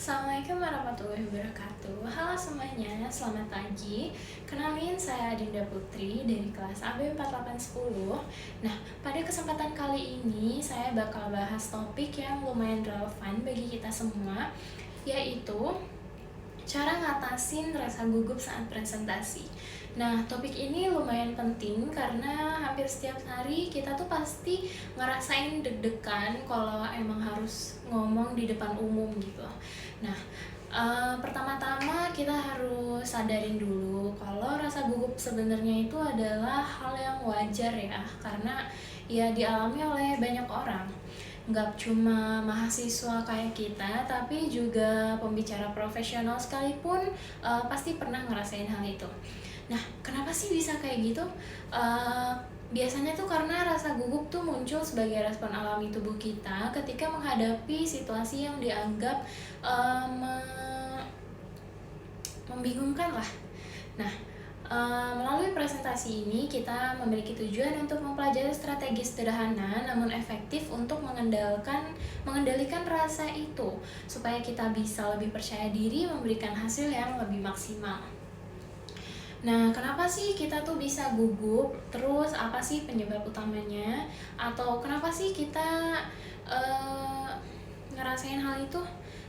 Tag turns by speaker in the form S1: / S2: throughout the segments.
S1: Assalamualaikum warahmatullahi wabarakatuh. Halo semuanya, selamat pagi. Kenalin, saya Dinda Putri dari kelas AB 4810. Nah, pada kesempatan kali ini saya bakal bahas topik yang lumayan relevan bagi kita semua, yaitu cara ngatasin rasa gugup saat presentasi. Nah, topik ini lumayan penting karena hampir setiap hari kita tuh pasti ngerasain deg-degan kalau emang harus ngomong di depan umum gitu. Nah, pertama-tama kita harus sadarin dulu kalau rasa gugup sebenarnya itu adalah hal yang wajar ya, karena ya dialami oleh banyak orang. Nggak cuma mahasiswa kayak kita, tapi juga pembicara profesional sekalipun pasti pernah ngerasain hal itu. Nah, kenapa sih bisa kayak gitu? Biasanya tuh karena rasa gugup tuh muncul sebagai respon alami tubuh kita ketika menghadapi situasi yang dianggap membingungkan lah. Nah, melalui presentasi ini kita memiliki tujuan untuk mempelajari strategi sederhana namun efektif untuk mengendalikan rasa itu supaya kita bisa lebih percaya diri memberikan hasil yang lebih maksimal. Nah, kenapa sih kita tuh bisa gugup? Terus apa sih penyebab utamanya? Atau kenapa sih kita ngerasain hal itu?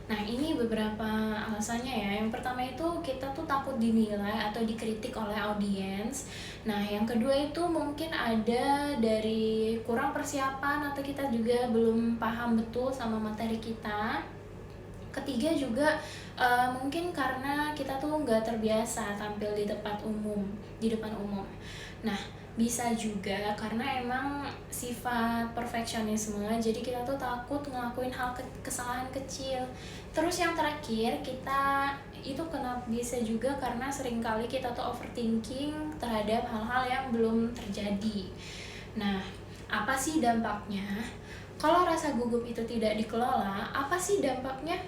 S1: Nah, ini beberapa alasannya ya. Yang pertama itu kita tuh takut dinilai atau dikritik oleh audiens. Nah, yang kedua itu mungkin ada dari kurang persiapan atau kita juga belum paham betul sama materi kita. Ketiga juga mungkin karena kita tuh nggak terbiasa tampil di depan umum. Nah, bisa juga karena emang sifat perfeksionisme, jadi kita tuh takut ngelakuin kesalahan kecil. Terus yang terakhir, kita itu bisa juga karena seringkali kita tuh overthinking terhadap hal-hal yang belum terjadi. Nah, apa sih dampaknya? Kalau rasa gugup itu tidak dikelola, apa sih dampaknya?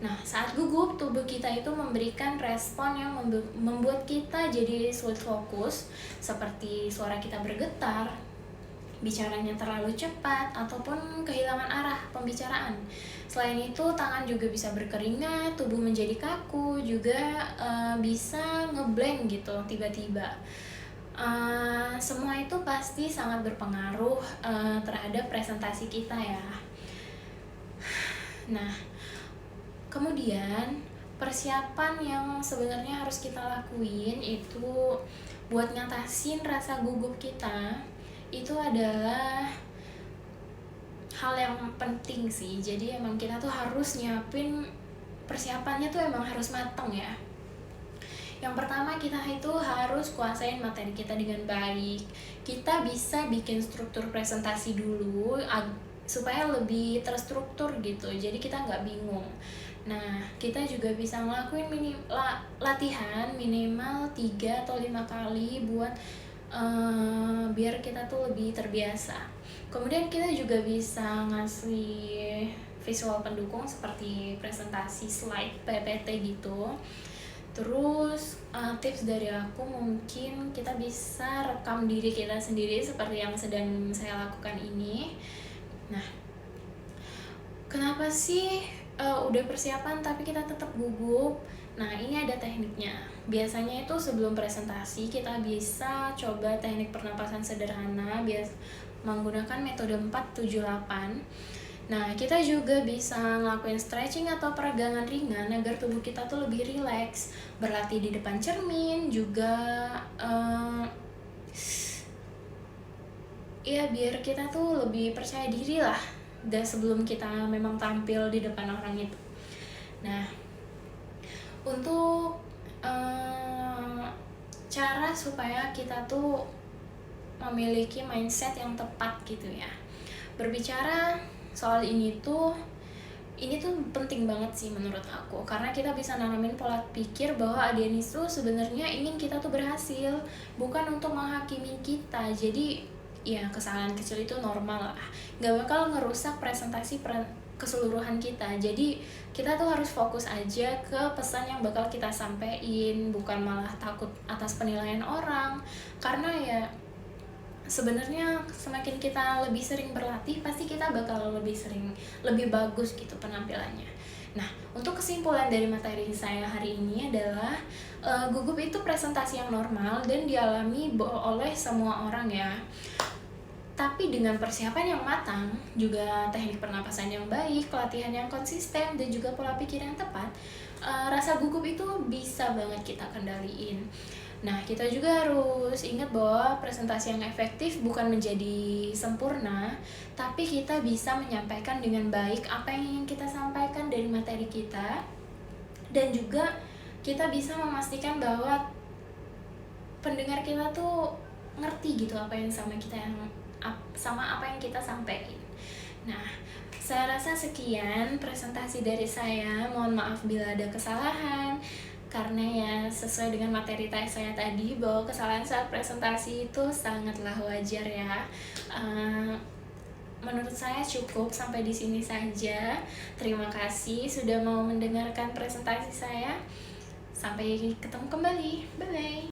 S1: Nah, saat gugup, tubuh kita itu memberikan respon yang membuat kita jadi sulit fokus, seperti suara kita bergetar, bicaranya terlalu cepat, ataupun kehilangan arah pembicaraan. Selain itu, tangan juga bisa berkeringat, tubuh menjadi kaku, juga bisa ngeblank gitu tiba-tiba. Semua itu pasti sangat berpengaruh terhadap presentasi kita ya. Nah, kemudian persiapan yang sebenarnya harus kita lakuin itu buat ngatasin rasa gugup kita itu adalah hal yang penting sih. Jadi emang kita tuh harus nyiapin persiapannya tuh emang harus matang ya. Yang pertama, kita itu harus kuasain materi kita dengan baik. Kita bisa bikin struktur presentasi dulu supaya lebih terstruktur gitu, jadi kita nggak bingung. Nah, kita juga bisa ngelakuin latihan minimal 3 atau 5 kali buat biar kita tuh lebih terbiasa. Kemudian kita juga bisa ngasih visual pendukung seperti presentasi slide PPT gitu. Terus tips dari aku mungkin kita bisa rekam diri kita sendiri seperti yang sedang saya lakukan ini. Nah, kenapa sih udah persiapan tapi kita tetap gugup? Nah, ini ada tekniknya. Biasanya itu sebelum presentasi kita bisa coba teknik pernapasan sederhana menggunakan metode 478. Nah, kita juga bisa ngelakuin stretching atau peregangan ringan agar tubuh kita tuh lebih rileks. Berlatih di depan cermin juga ya biar kita tuh lebih percaya diri lah sebelum kita memang tampil di depan orang itu. Nah, untuk cara supaya kita tuh memiliki mindset yang tepat gitu ya. Berbicara soal ini tuh penting banget sih menurut aku, karena kita bisa nanamin pola pikir bahwa audiens itu sebenarnya ingin kita tuh berhasil, bukan untuk menghakimi kita. Jadi ya kesalahan kecil itu normal lah, nggak bakal ngerusak presentasi keseluruhan kita. Jadi kita tuh harus fokus aja ke pesan yang bakal kita sampein, bukan malah takut atas penilaian orang. Karena ya sebenarnya semakin kita lebih sering berlatih, pasti kita bakal lebih bagus gitu penampilannya. Nah, untuk kesimpulan dari materi saya hari ini adalah gugup itu presentasi yang normal dan dialami oleh semua orang ya. Tapi dengan persiapan yang matang, juga teknik pernapasan yang baik, pelatihan yang konsisten, dan juga pola pikir yang tepat, rasa gugup itu bisa banget kita kendaliin. Nah, kita juga harus ingat bahwa presentasi yang efektif bukan menjadi sempurna, tapi kita bisa menyampaikan dengan baik apa yang ingin kita sampaikan dari materi kita, dan juga kita bisa memastikan bahwa pendengar kita tuh ngerti gitu apa yang sama apa yang kita sampaikan. Nah, saya rasa sekian presentasi dari saya. Mohon maaf bila ada kesalahan, karena ya sesuai dengan materi saya tadi bahwa kesalahan saat presentasi itu sangatlah wajar ya. Menurut saya cukup sampai di sini saja. Terima kasih sudah mau mendengarkan presentasi saya. Sampai ketemu kembali. Bye bye.